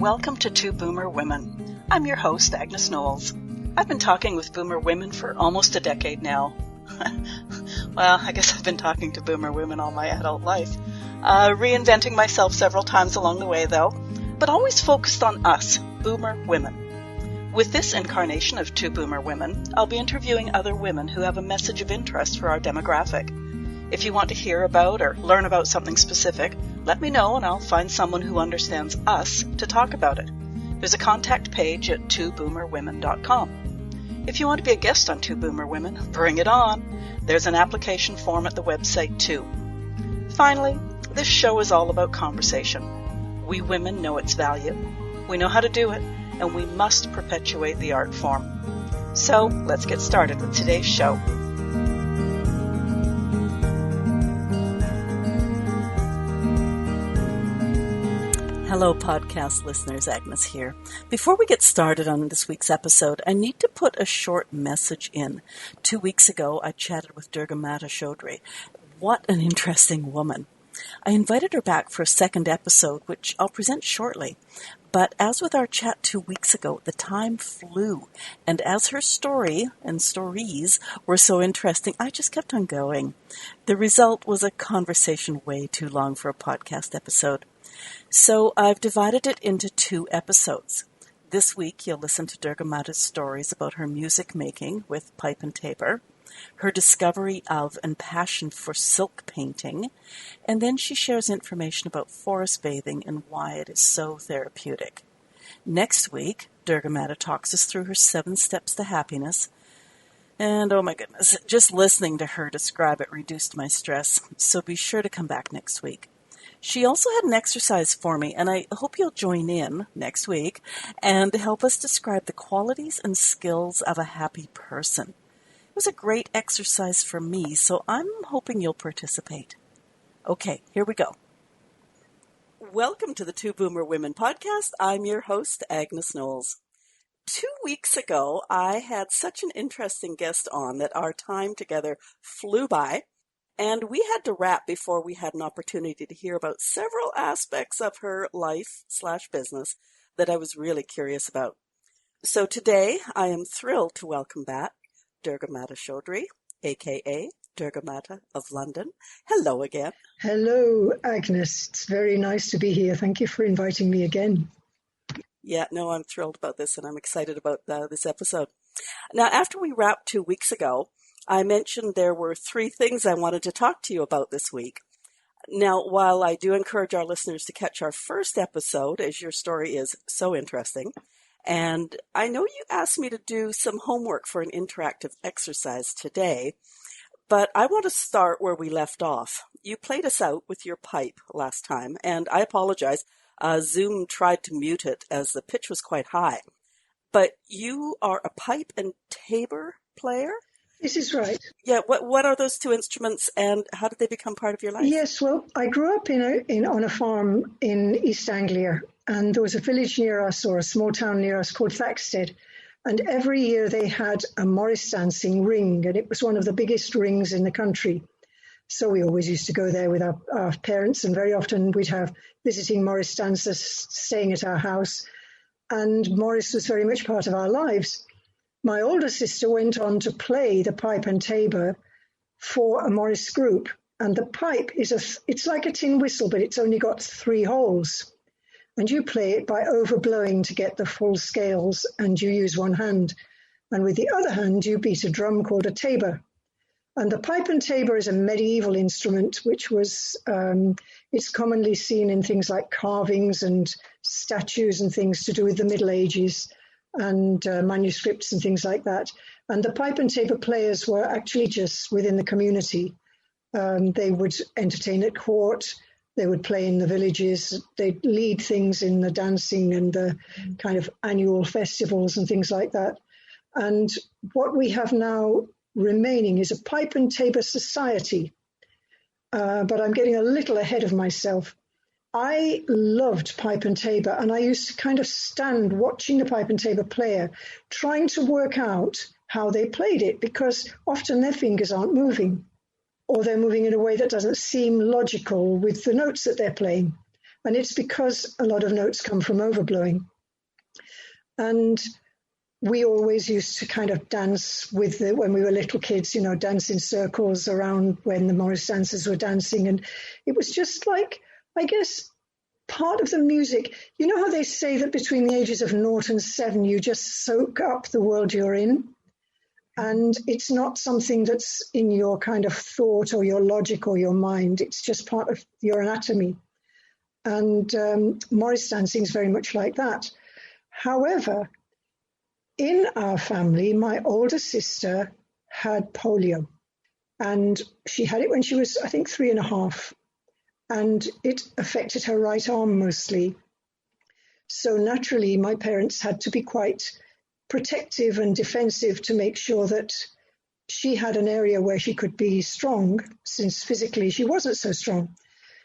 welcome to Two Boomer Women. I'm your host, Agnes Knowles. I've been talking with Boomer women for almost a decade now. Well, I guess I've been talking to Boomer women all my adult life. Reinventing myself several times along the way, though, but always focused on us, Boomer women. With this incarnation of Two Boomer Women, I'll be interviewing other women who have a message of interest for our demographic. If you want to hear about or learn about something specific, let me know and I'll find someone who understands us to talk about it. There's a contact page at twoboomerwomen.com. If you want to be a guest on Two Boomer Women, bring it on. There's an application form at the website too. Finally, this show is all about conversation. We women know its value. We know how to do it, and we must perpetuate the art form. So let's get started with today's show. Hello, podcast listeners. Agnes here. Before we get started on this week's episode, I need to put a short message in. 2 weeks ago, I chatted with DurgaMata Chaudhry. What an interesting woman. I invited her back for a second episode, which I'll present shortly. But as with our chat 2 weeks ago, the time flew. And as her story and stories were so interesting, I just kept on going. The result was a conversation way too long for a podcast episode. So I've divided it into 2 episodes. This week you'll listen to DurgaMata's stories about her music making with pipe and tabor, her discovery of and passion for silk painting, and then she shares information about forest bathing and why it is so therapeutic. Next week, DurgaMata talks us through her 7 steps to happiness, and oh my goodness, just listening to her describe it reduced my stress, so be sure to come back next week. She also had an exercise for me, and I hope you'll join in next week and help us describe the qualities and skills of a happy person. It was a great exercise for me, so I'm hoping you'll participate. Okay, here we go. Welcome to the Two Boomer Women podcast. I'm your host, Agnes Knowles. 2 weeks ago, I had such an interesting guest on that our time together flew by. And we had to wrap before we had an opportunity to hear about several aspects of her life/business that I was really curious about. So today, I am thrilled to welcome back DurgaMata Chaudhry, a.k.a. DurgaMata of London. Hello again. Hello, Agnes. It's very nice to be here. Thank you for inviting me again. Yeah, no, I'm thrilled about this, and I'm excited about this episode. Now, after we wrapped 2 weeks ago, I mentioned there were 3 things I wanted to talk to you about this week. Now, while I do encourage our listeners to catch our first episode, as your story is so interesting, and I know you asked me to do some homework for an interactive exercise today, but I want to start where we left off. You played us out with your pipe last time, and I apologize. Zoom tried to mute it as the pitch was quite high. But you are a pipe and tabor player? This is right. Yeah, what are those 2 instruments and how did they become part of your life? Yes, well, I grew up on a farm in East Anglia, and there was a village near us, or a small town near us, called Thaxted. And every year they had a Morris dancing ring, and it was one of the biggest rings in the country. So we always used to go there with our parents, and very often we'd have visiting Morris dancers staying at our house. And Morris was very much part of our lives. My older sister went on to play the pipe and tabor for a Morris group. And the pipe it's like a tin whistle, but it's only got 3 holes. And you play it by overblowing to get the full scales, and you use one hand. And with the other hand, you beat a drum called a tabor. And the pipe and tabor is a medieval instrument, which was, it's commonly seen in things like carvings and statues and things to do with the Middle Ages, and manuscripts and things like that. And the pipe and tabor players were actually just within the community. They would entertain at court, they would play in the villages, they'd lead things in the dancing and the kind of annual festivals and things like that. And what we have now remaining is a pipe and tabor society. But I'm getting a little ahead of myself. I loved pipe and tabor, and I used to kind of stand watching the pipe and tabor player, trying to work out how they played it, because often their fingers aren't moving, or they're moving in a way that doesn't seem logical with the notes that they're playing. And it's because a lot of notes come from overblowing. And we always used to kind of dance when we were little kids, dance in circles around when the Morris dancers were dancing. And it was just like, I guess, part of the music. You know how they say that between the ages of 0 and 7, you just soak up the world you're in? And it's not something that's in your kind of thought or your logic or your mind. It's just part of your anatomy. And Morris dancing is very much like that. However, in our family, my older sister had polio, and she had it when she was, I think, 3.5, and it affected her right arm mostly. So naturally, my parents had to be quite protective and defensive to make sure that she had an area where she could be strong, since physically she wasn't so strong.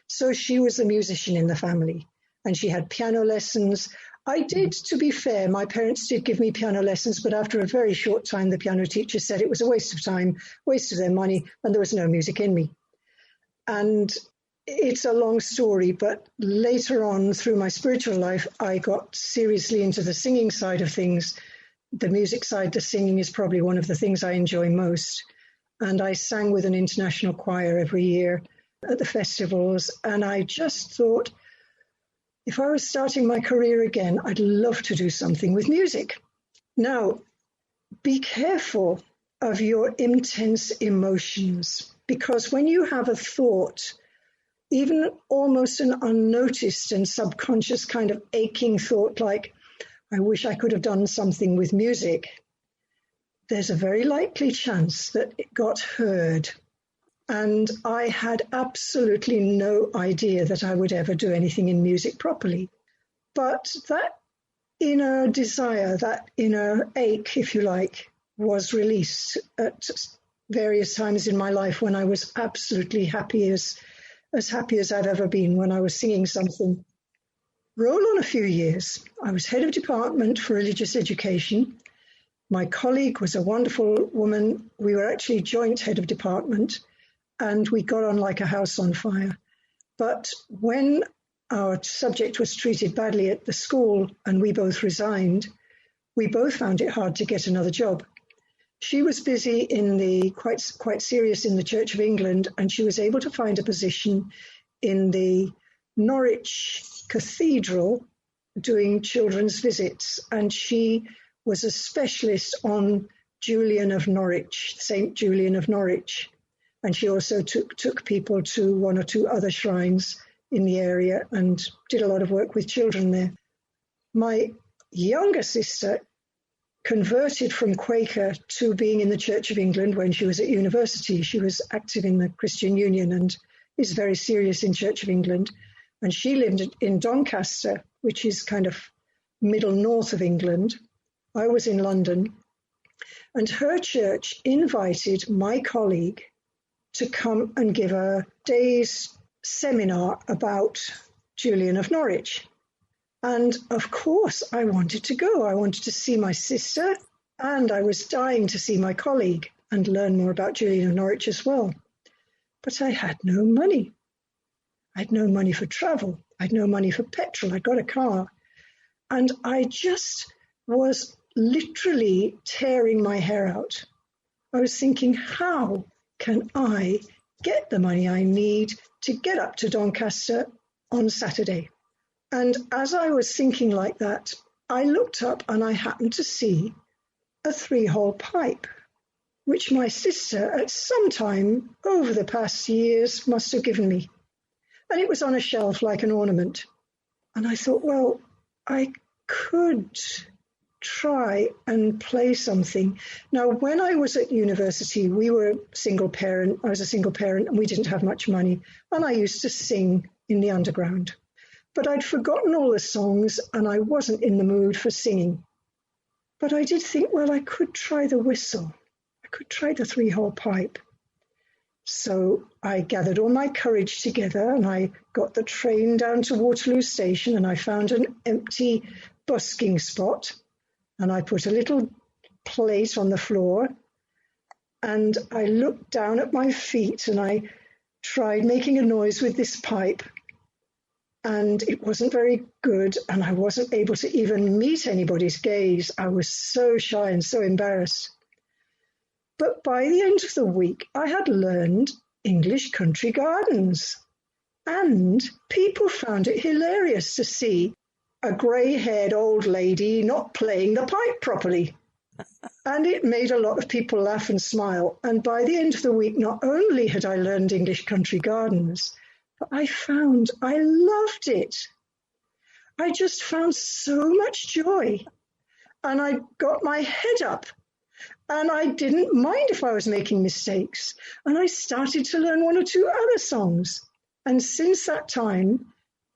So she was the musician in the family, and she had piano lessons. I did, to be fair, my parents did give me piano lessons, but after a very short time, the piano teacher said it was a waste of time, waste of their money, and there was no music in me. And it's a long story, but later on through my spiritual life, I got seriously into the singing side of things. The music side, the singing is probably one of the things I enjoy most. And I sang with an international choir every year at the festivals, and I just thought, if I was starting my career again, I'd love to do something with music. Now, be careful of your intense emotions, because when you have a thought, even almost an unnoticed and subconscious kind of aching thought like, I wish I could have done something with music, there's a very likely chance that it got heard. And I had absolutely no idea that I would ever do anything in music properly. But that inner desire, that inner ache, if you like, was released at various times in my life when I was absolutely happy as happy as I've ever been when I was singing something. Roll on a few years. I was head of department for religious education. My colleague was a wonderful woman. We were actually joint head of department, and we got on like a house on fire. But when our subject was treated badly at the school and we both resigned, we both found it hard to get another job. She was busy in the quite serious in the Church of England, and she was able to find a position in the Norwich Cathedral doing children's visits, and she was a specialist on Julian of Norwich, St. Julian of Norwich. And she also took people to 1 or 2 other shrines in the area and did a lot of work with children there. My younger sister converted from Quaker to being in the Church of England when she was at university. She was active in the Christian Union and is very serious in Church of England. And she lived in Doncaster, which is kind of middle north of England. I was in London. And her church invited my colleague to come and give a day's seminar about Julian of Norwich. And of course, I wanted to go. I wanted to see my sister, and I was dying to see my colleague and learn more about Julian of Norwich as well. But I had no money. I had no money for travel. I had no money for petrol. I got a car. And I just was literally tearing my hair out. I was thinking, how can I get the money I need to get up to Doncaster on Saturday? And as I was thinking like that, I looked up and I happened to see a 3-hole pipe, which my sister at some time over the past years must have given me. And it was on a shelf like an ornament. And I thought, well, I could try and play something. Now, when I was at university, we were a single parent. I was a single parent and we didn't have much money. And I used to sing in the underground. But I'd forgotten all the songs and I wasn't in the mood for singing. But I did think, well, I could try the whistle. I could try the 3-hole pipe. So I gathered all my courage together and I got the train down to Waterloo Station and I found an empty busking spot and I put a little plate on the floor and I looked down at my feet and I tried making a noise with this pipe. and it wasn't very good, and I wasn't able to even meet anybody's gaze. I was so shy and so embarrassed. But by the end of the week, I had learned English country gardens, and people found it hilarious to see a grey-haired old lady not playing the pipe properly. And it made a lot of people laugh and smile. And by the end of the week, not only had I learned English country gardens, but I found I loved it. I just found so much joy. And I got my head up. And I didn't mind if I was making mistakes. And I started to learn one or two other songs. And since that time,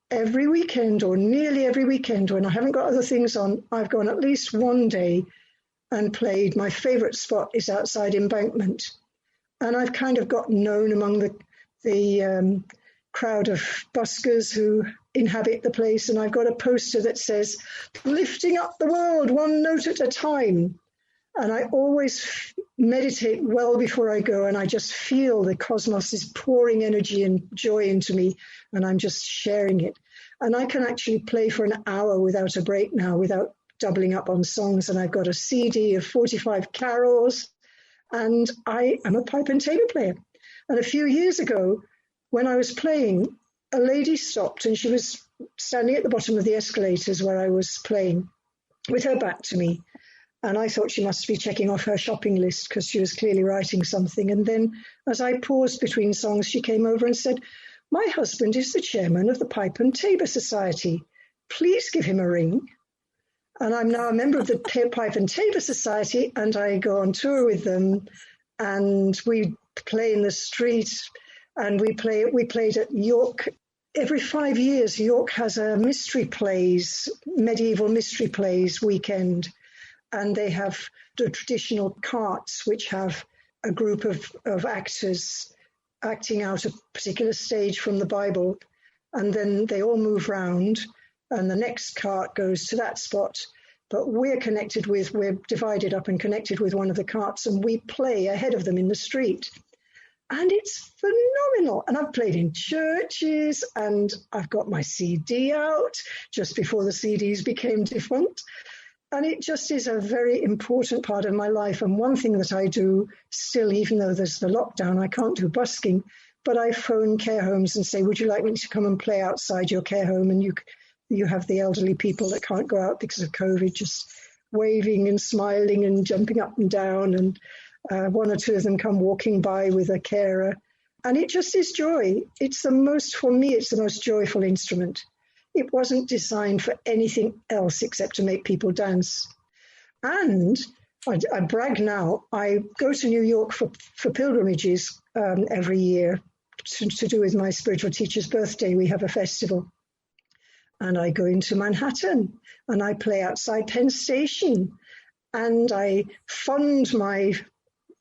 every weekend or nearly every weekend, when I haven't got other things on, I've gone at least one day and played. My favourite spot is outside Embankment. And I've kind of got known among the crowd of buskers who inhabit the place. And I've got a poster that says, "Lifting up the world, one note at a time." And I always meditate well before I go, and I just feel the cosmos is pouring energy and joy into me, and I'm just sharing it. And I can actually play for an hour without a break now, without doubling up on songs. And I've got a CD of 45 carols, and I am a pipe and tabor player. And a few years ago, when I was playing, a lady stopped, and she was standing at the bottom of the escalators where I was playing with her back to me. And I thought she must be checking off her shopping list because she was clearly writing something. And then as I paused between songs, she came over and said, "My husband is the chairman of the Pipe and Tabor Society. Please give him a ring." And I'm now a member of the Pipe and Tabor Society, and I go on tour with them, and we play in the street, and we played at York. Every 5 years, York has a medieval mystery plays weekend. And they have the traditional carts, which have a group of actors acting out a particular stage from the Bible. And then they all move round, and the next cart goes to that spot. But we're divided up and connected with one of the carts, and we play ahead of them in the street. And it's phenomenal. And I've played in churches, and I've got my CD out just before the CDs became defunct. And it just is a very important part of my life. And one thing that I do still, even though there's the lockdown, I can't do busking, but I phone care homes and say, "Would you like me to come and play outside your care home?" And you have the elderly people that can't go out because of COVID, just waving and smiling and jumping up and down. And one or two of them come walking by with a carer. And it just is joy. For me, it's the most joyful instrument. It wasn't designed for anything else except to make people dance. And I brag now, I go to New York for pilgrimages every year to do with my spiritual teacher's birthday. We have a festival. And I go into Manhattan, and I play outside Penn Station. And I fund my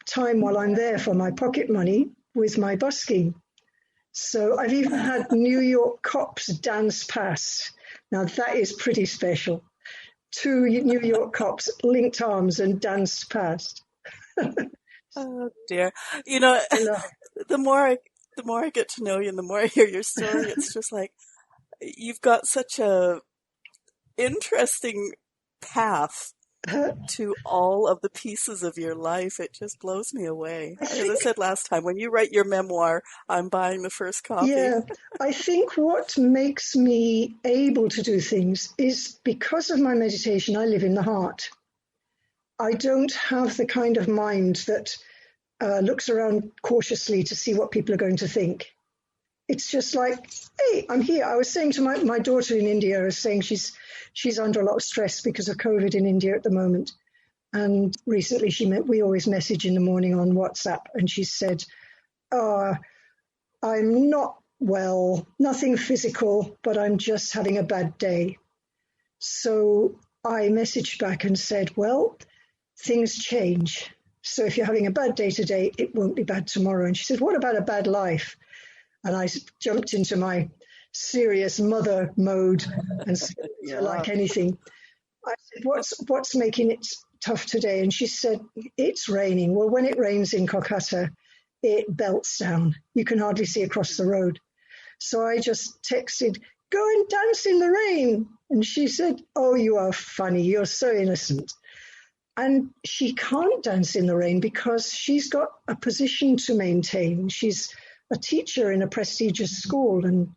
time while I'm there for my pocket money with my busking. So I've even had New York cops dance past. Now that is pretty special. 2 New York cops linked arms and danced past. Oh dear. You know, the more I get to know you and the more I hear your story, it's just like you've got such a interesting path to all of the pieces of your life. It just blows me away. As I said last time, when you write your memoir, I'm buying the first copy. Yeah, I think what makes me able to do things is because of my meditation, I live in the heart. I don't have the kind of mind that looks around cautiously to see what people are going to think. It's just like, hey, I'm here. I was saying to my daughter in India, I was saying she's under a lot of stress because of COVID in India at the moment. And recently we always message in the morning on WhatsApp, and she said, "I'm not well, nothing physical, but I'm just having a bad day." So I messaged back and said, "Well, things change. So if you're having a bad day today, it won't be bad tomorrow." And she said, "What about a bad life?" And I jumped into my serious mother mode and said, like anything. I said, what's making it tough today? And she said, "It's raining." Well, when it rains in Kolkata, it belts down. You can hardly see across the road. So I just texted, go and dance in the rain. And she said, oh, you are funny. You're so innocent. And she can't dance in the rain because she's got a position to maintain. She's a teacher in a prestigious school and,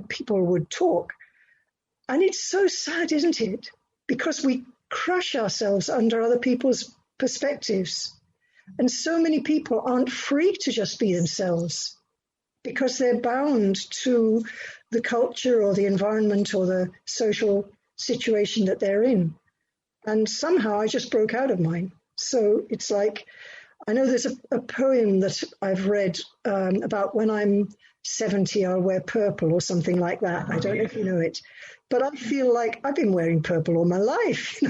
people would talk. And it's so sad, isn't it? Because we crush ourselves under other people's perspectives. And so many people aren't free to just be themselves because they're bound to the culture or the environment or the social situation that they're in. And somehow I just broke out of mine. So it's like, I know there's a poem that I've read about when I'm 70, I'll wear purple or something like that. I don't know if you know it. But I feel like I've been wearing purple all my life.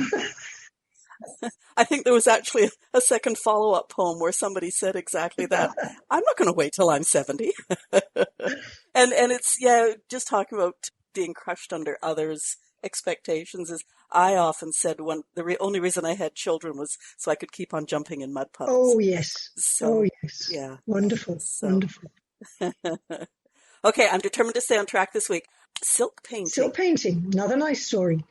I think there was actually a second follow-up poem where somebody said exactly that. I'm not going to wait till I'm 70. And it's, just talking about being crushed under others' expectations is, I often said the only reason I had children was so I could keep on jumping in mud puddles. Oh, yes. So, yes. Yeah. Wonderful. So. Wonderful. Okay, I'm determined to stay on track this week. Silk painting. Silk painting, another nice story.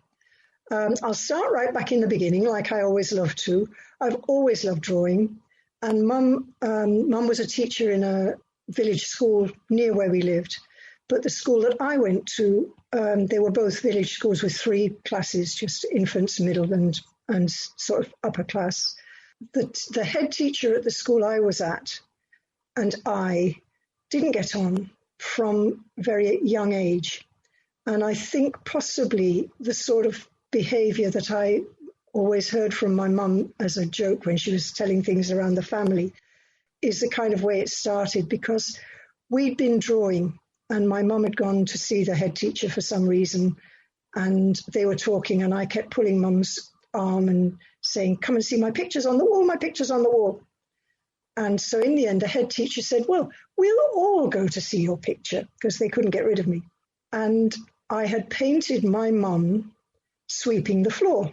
I'll start right back in the beginning, like I always love to. I've always loved drawing. And Mum was a teacher in a village school near where we lived. But the school that I went to, they were both village schools with 3 classes, just infants, middle, and sort of upper class. The head teacher at the school I was at and I didn't get on from a very young age. And I think possibly the sort of behavior that I always heard from my mum as a joke when she was telling things around the family is the kind of way it started, because we'd been drawing and my mum had gone to see the head teacher for some reason and they were talking and I kept pulling mum's arm and saying, come and see my pictures on the wall, my pictures on the wall. And so in the end, the head teacher said, well, we'll all go to see your picture, because they couldn't get rid of me. And I had painted my mum sweeping the floor.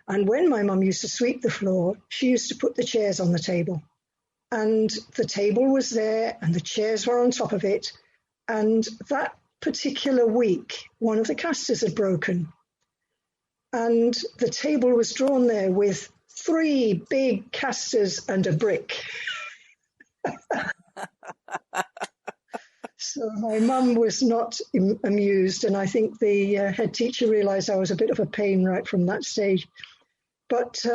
And when my mum used to sweep the floor, she used to put the chairs on the table. And the table was there and the chairs were on top of it. And that particular week, one of the casters had broken. And the table was drawn there with 3 big casters and a brick. So my mum was not amused, and I think the head teacher realised I was a bit of a pain right from that stage. But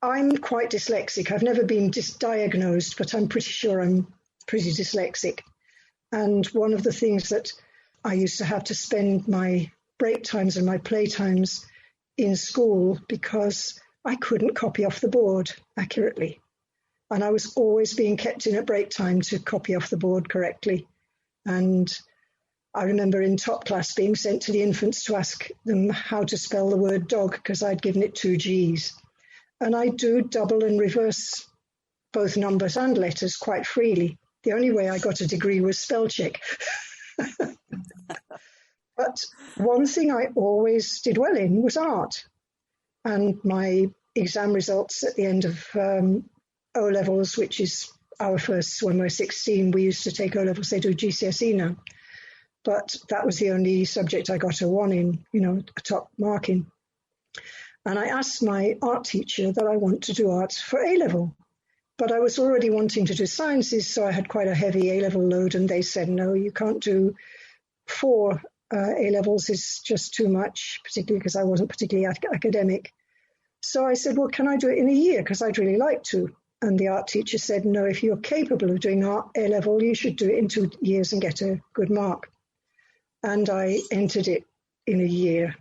I'm quite dyslexic. I've never been diagnosed, but I'm pretty sure I'm pretty dyslexic. And one of the things that I used to have to spend my break times and my play times in school because I couldn't copy off the board accurately. And I was always being kept in at break time to copy off the board correctly. And I remember in top class being sent to the infants to ask them how to spell the word dog because I'd given it 2 G's. And I do double and reverse both numbers and letters quite freely. The only way I got a degree was spell check. But one thing I always did well in was art. And my exam results at the end of O-levels, which is our first when we're 16, we used to take O-levels, they do GCSE now. But that was the only subject I got a 1 in, a top mark in. And I asked my art teacher that I want to do art for A-level. But I was already wanting to do sciences, so I had quite a heavy A-level load, and they said, no, you can't do 4 A-levels, is just too much, particularly because I wasn't particularly academic. So I said, well, can I do it in a year? Because I'd really like to. And the art teacher said, no, if you're capable of doing art A-level, you should do it in 2 years and get a good mark. And I entered it in a year.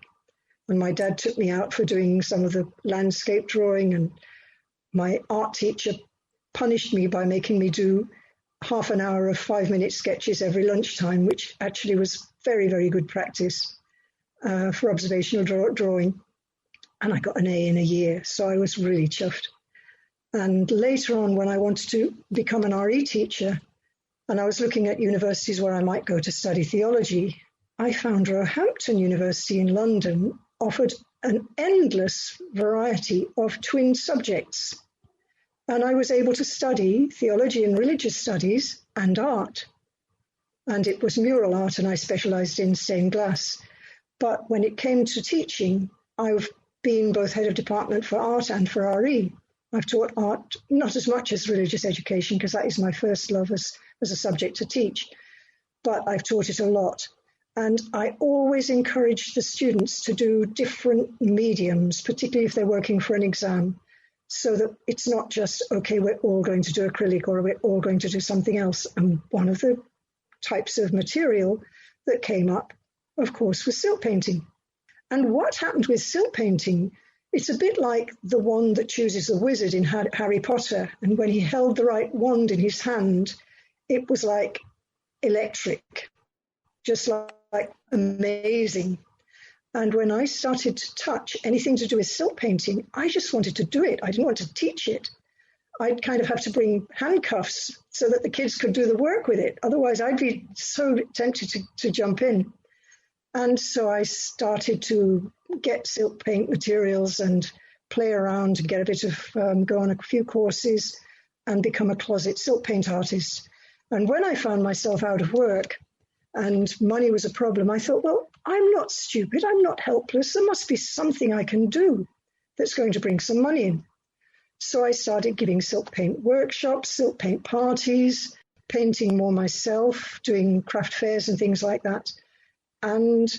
And my dad took me out for doing some of the landscape drawing, and my art teacher punished me by making me do half an hour of 5-minute sketches every lunchtime, which actually was very, very good practice for observational drawing. And I got an A in a year, so I was really chuffed. And later on, when I wanted to become an RE teacher, and I was looking at universities where I might go to study theology, I found Roehampton University in London offered an endless variety of twin subjects. And I was able to study theology and religious studies and art. and it was mural art, and I specialised in stained glass. But when it came to teaching, I've been both head of department for art and for RE. I've taught art, not as much as religious education, because that is my first love as a subject to teach, but I've taught it a lot. And I always encourage the students to do different mediums, particularly if they're working for an exam, so that it's not just, okay, we're all going to do acrylic or we're all going to do something else. And one of the types of material that came up, of course, was silk painting. And what happened with silk painting, it's a bit like the wand that chooses the wizard in Harry Potter. And when he held the right wand in his hand, it was like electric, just like amazing. And when I started to touch anything to do with silk painting, I just wanted to do it. I didn't want to teach it. I'd kind of have to bring handcuffs so that the kids could do the work with it. Otherwise, I'd be so tempted to jump in. And so I started to get silk paint materials and play around and get a bit of, go on a few courses and become a closet silk paint artist. And when I found myself out of work and money was a problem, I thought, well, I'm not stupid. I'm not helpless. There must be something I can do that's going to bring some money in. So I started giving silk paint workshops, silk paint parties, painting more myself, doing craft fairs and things like that. And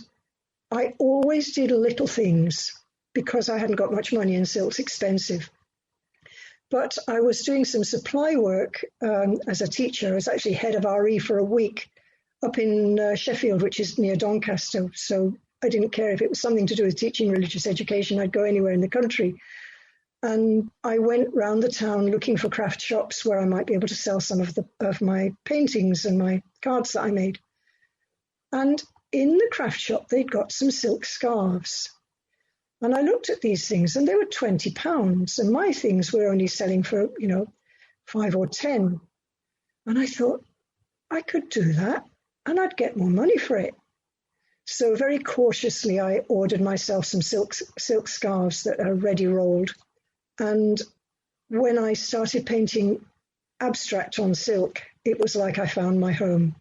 I always did little things because I hadn't got much money and silk's expensive. But I was doing some supply work as a teacher. I was actually head of RE for a week up in Sheffield, which is near Doncaster. So I didn't care if it was something to do with teaching religious education. I'd go anywhere in the country. And I went round the town looking for craft shops where I might be able to sell some of my paintings and my cards that I made. And in the craft shop, they'd got some silk scarves. And I looked at these things and they were £20. And my things were only selling for, 5 or 10. And I thought, I could do that and I'd get more money for it. So very cautiously, I ordered myself some silk scarves that are ready rolled. And when I started painting abstract on silk, it was like I found my home.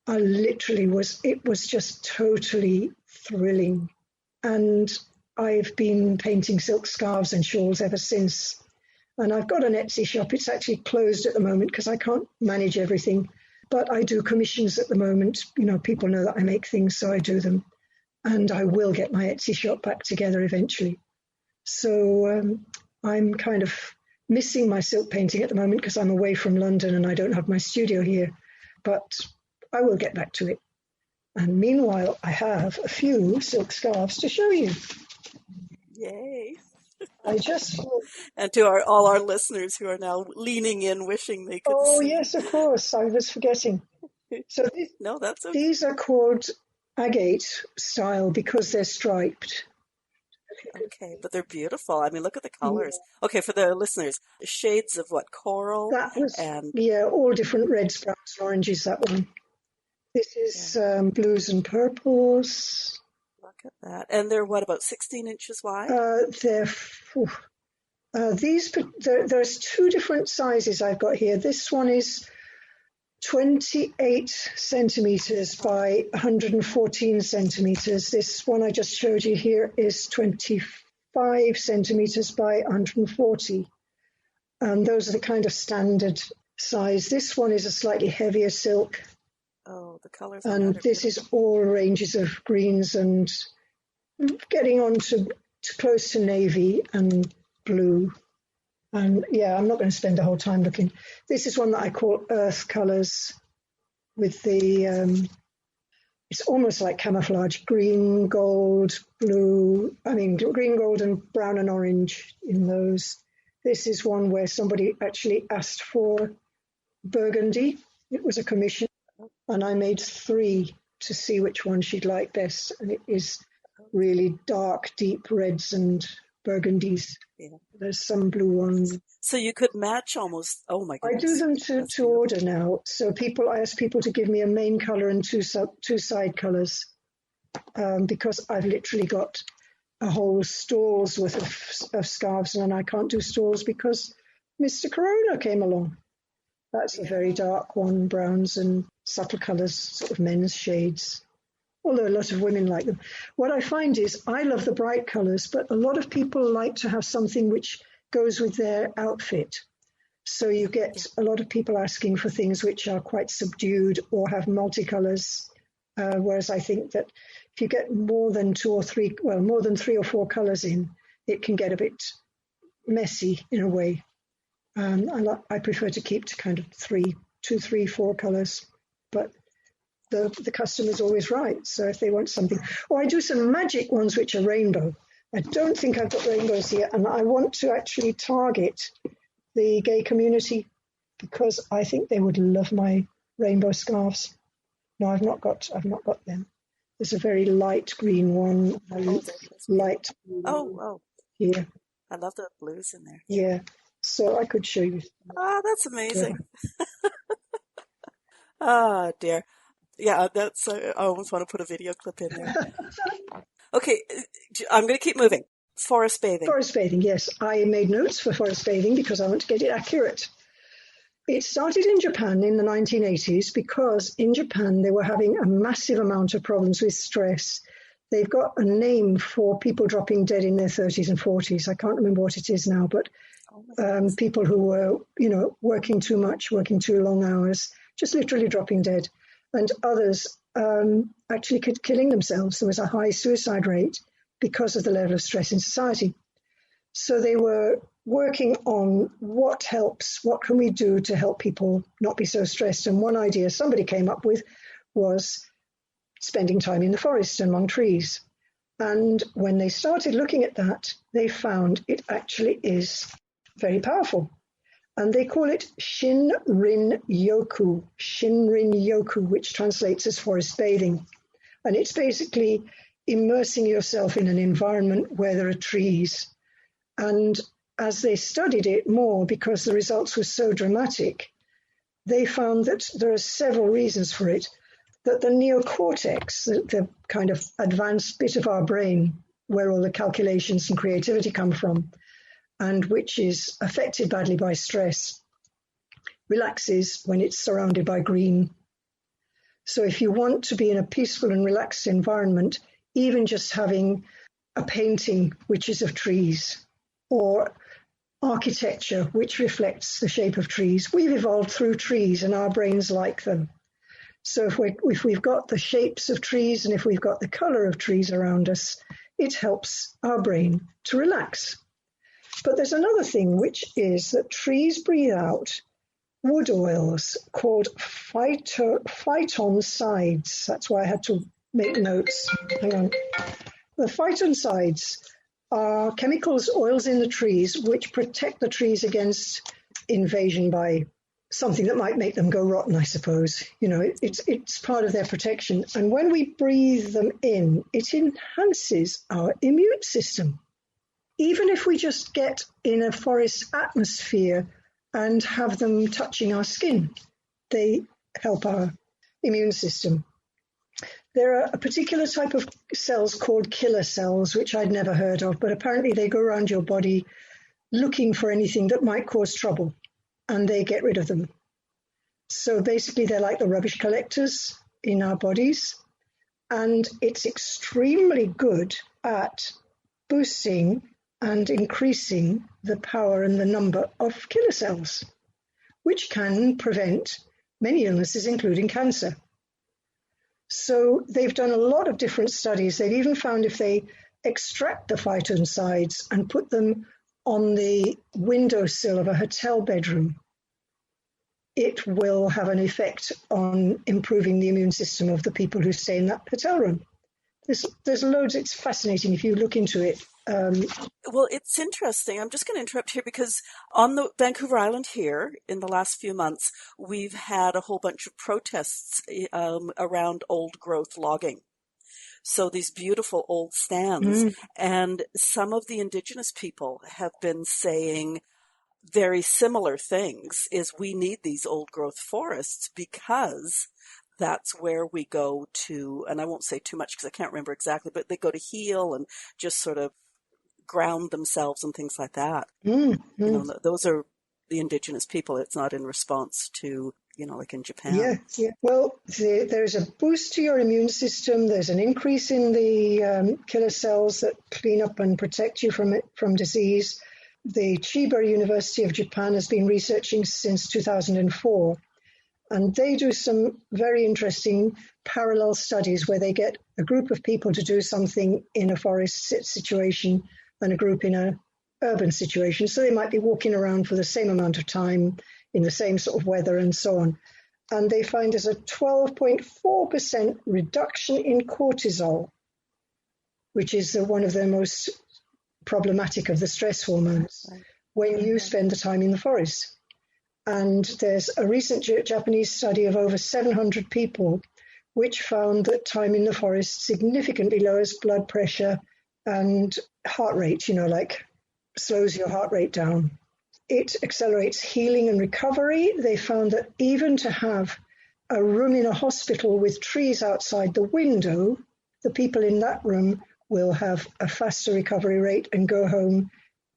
It was just totally thrilling. And I've been painting silk scarves and shawls ever since. And I've got an Etsy shop. It's actually closed at the moment because I can't manage everything. But I do commissions at the moment. People know that I make things, so I do them. And I will get my Etsy shop back together eventually. So I'm kind of missing my silk painting at the moment because I'm away from London and I don't have my studio here. But I will get back to it. And meanwhile, I have a few silk scarves to show you. Yay. And to all our listeners who are now leaning in, wishing they could see. Oh, yes, of course. I was forgetting. So no, that's okay. These are called agate style because they're striped. Okay, but they're beautiful. I mean, look at the colors. Yeah. Okay, for the listeners, shades of what? Coral? All different reds, browns, and oranges, that one. This is blues and purples. Look at that. And they're what, about 16 inches wide? There's two different sizes I've got here. This one is 28 centimeters by 114 centimeters. This one I just showed you here is 25 centimeters by 140. And those are the kind of standard size. This one is a slightly heavier silk. Oh, the colors. And this is all ranges of greens and getting on to close to navy and blue. And I'm not going to spend the whole time looking. This is one that I call earth colors with the, it's almost like camouflage, green, gold, blue, green, gold and brown and orange in those. This is one where somebody actually asked for burgundy. It was a commission. And I made 3 to see which one she'd like best. And it is really dark, deep reds and burgundies. Yeah. There's some blue ones. So you could match almost, oh my goodness. I do them to order now. So I ask people to give me a main color and two side colors because I've literally got a whole stall's worth of scarves and I can't do stalls because Mr. Corona came along. That's a very dark one, browns and subtle colours, sort of men's shades, although a lot of women like them. What I find is I love the bright colours, but a lot of people like to have something which goes with their outfit. So you get a lot of people asking for things which are quite subdued or have multicolours, whereas I think that if you get more than more than 3 or 4 colours in, it can get a bit messy in a way. I prefer to keep to kind of 2, 3, 4 colours, but the customer's always right. So if they want something, I do some magic ones which are rainbow. I don't think I've got rainbows yet, and I want to actually target the gay community because I think they would love my rainbow scarves. No, I've not got them. There's a very light green one, light blue here. I love the blues in there. Yeah, so I could show you. That's amazing. Ah, dear. Yeah, that's. I almost want to put a video clip in there. Okay, I'm going to keep moving. Forest bathing. Forest bathing, yes. I made notes for forest bathing because I want to get it accurate. It started in Japan in the 1980s because in Japan they were having a massive amount of problems with stress. They've got a name for people dropping dead in their 30s and 40s. I can't remember what it is now, but people who were, working too much, working too long hours, just literally dropping dead. And others actually killing themselves. There was a high suicide rate because of the level of stress in society. So they were working on what can we do to help people not be so stressed. And one idea somebody came up with was spending time in the forest among trees. And when they started looking at that, they found it actually is very powerful. And they call it Shinrin-yoku, which translates as forest bathing. And it's basically immersing yourself in an environment where there are trees. And as they studied it more, because the results were so dramatic, they found that there are several reasons for it. That the neocortex, the kind of advanced bit of our brain where all the calculations and creativity come from, and which is affected badly by stress, relaxes when it's surrounded by green. So if you want to be in a peaceful and relaxed environment, even just having a painting which is of trees or architecture which reflects the shape of trees, we've evolved through trees and our brains like them. So if we've got the shapes of trees and if we've got the color of trees around us, it helps our brain to relax. But there's another thing, which is that trees breathe out wood oils called phytoncides. That's why I had to make notes. Hang on. The phytoncides are chemicals, oils in the trees, which protect the trees against invasion by something that might make them go rotten, I suppose. It's part of their protection. And when we breathe them in, it enhances our immune system. Even if we just get in a forest atmosphere and have them touching our skin, they help our immune system. There are a particular type of cells called killer cells, which I'd never heard of, but apparently they go around your body looking for anything that might cause trouble, and they get rid of them. So basically they're like the rubbish collectors in our bodies, and it's extremely good at boosting and increasing the power and the number of killer cells, which can prevent many illnesses, including cancer. So they've done a lot of different studies. They've even found if they extract the phytoncides and put them on the windowsill of a hotel bedroom, it will have an effect on improving the immune system of the people who stay in that hotel room. There's loads. It's fascinating if you look into it. Well, it's interesting. I'm just going to interrupt here because on the Vancouver Island here in the last few months, we've had a whole bunch of protests around old growth logging. So these beautiful old stands, and some of the Indigenous people have been saying very similar things, is we need these old growth forests because that's where we go to, and I won't say too much because I can't remember exactly, but they go to heal and just sort of ground themselves and things like that. Those are the indigenous people. It's not in response to, like in Japan. Yeah, yeah. Well, there's a boost to your immune system. There's an increase in the killer cells that clean up and protect you from disease. The Chiba University of Japan has been researching since 2004, and they do some very interesting parallel studies where they get a group of people to do something in a forest situation and a group in an urban situation. So they might be walking around for the same amount of time in the same sort of weather and so on. And they find there's a 12.4% reduction in cortisol, which is one of the most problematic of the stress hormones, when you spend the time in the forest. And there's a recent Japanese study of over 700 people which found that time in the forest significantly lowers blood pressure and heart rate, like slows your heart rate down. It accelerates healing and recovery. They found that even to have a room in a hospital with trees outside the window, the people in that room will have a faster recovery rate and go home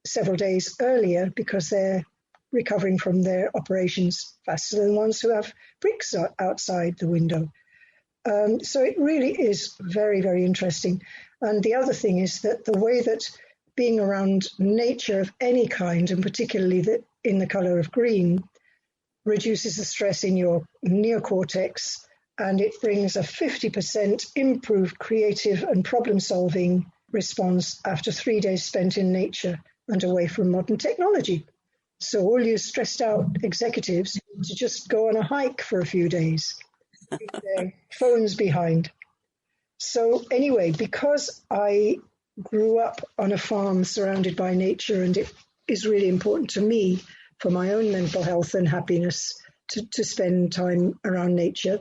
several days earlier because they're recovering from their operations faster than ones who have bricks outside the window. So it really is very, very interesting. And the other thing is that the way that being around nature of any kind, and particularly in the color of green, reduces the stress in your neocortex, and it brings a 50% improved creative and problem-solving response after 3 days spent in nature and away from modern technology. So all you stressed out executives need to just go on a hike for a few days, leave their phones behind. So anyway, because I grew up on a farm surrounded by nature, and it is really important to me for my own mental health and happiness to spend time around nature,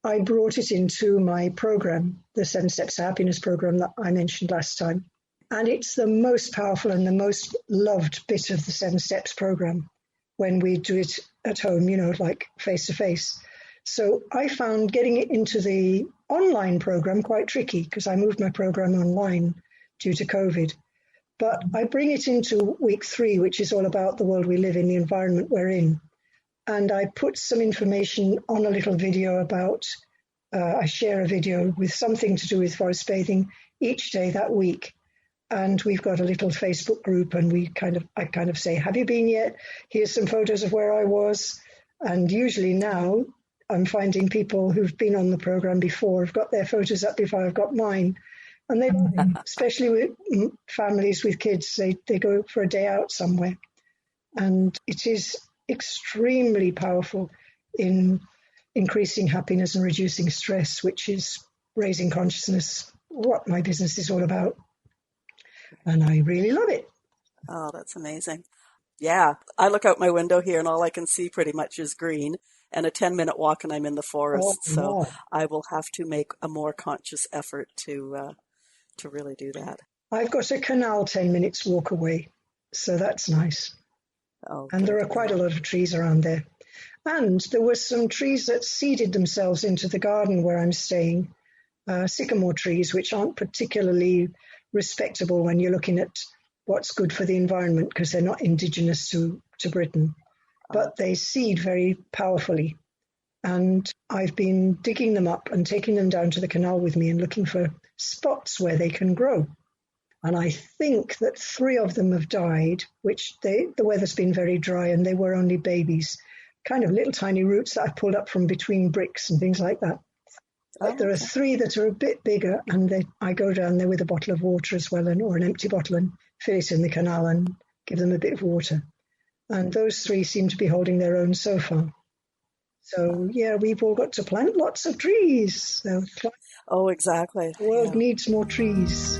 I brought it into my program, the 7 Steps to Happiness program that I mentioned last time. And it's the most powerful and the most loved bit of the 7 Steps program when we do it at home, like face to face. So I found getting it into the online program quite tricky because I moved my program online due to COVID. But I bring it into week 3, which is all about the world we live in, the environment we're in. And I put some information on a little video about, I share a video with something to do with forest bathing each day that week. And we've got a little Facebook group, and I kind of say, have you been yet? Here's some photos of where I was. And usually now I'm finding people who've been on the program before have got their photos up before I've got mine. And they love it, especially with families with kids. They go for a day out somewhere. And it is extremely powerful in increasing happiness and reducing stress, which is raising consciousness, what my business is all about. And I really love it. Oh, that's amazing. Yeah, I look out my window here and all I can see pretty much is green and a 10-minute walk and I'm in the forest. Oh, so no. I will have to make a more conscious effort to really do that. I've got a canal 10 minutes walk away, so that's nice. Oh, and good. there are quite a lot of trees around there. And there were some trees that seeded themselves into the garden where I'm staying, sycamore trees, which aren't particularly respectable when you're looking at what's good for the environment because they're not indigenous to Britain. But they seed very powerfully. And I've been digging them up and taking them down to the canal with me and looking for spots where they can grow. And I think that 3 of them have died, which the weather's been very dry and they were only babies, kind of little tiny roots that I pulled up from between bricks and things like that. But there are 3 that are a bit bigger, and I go down there with a bottle of water as well, or an empty bottle, and fill it in the canal and give them a bit of water. And those 3 seem to be holding their own so far. So, yeah, we've all got to plant lots of trees. So, oh, exactly. the world needs more trees.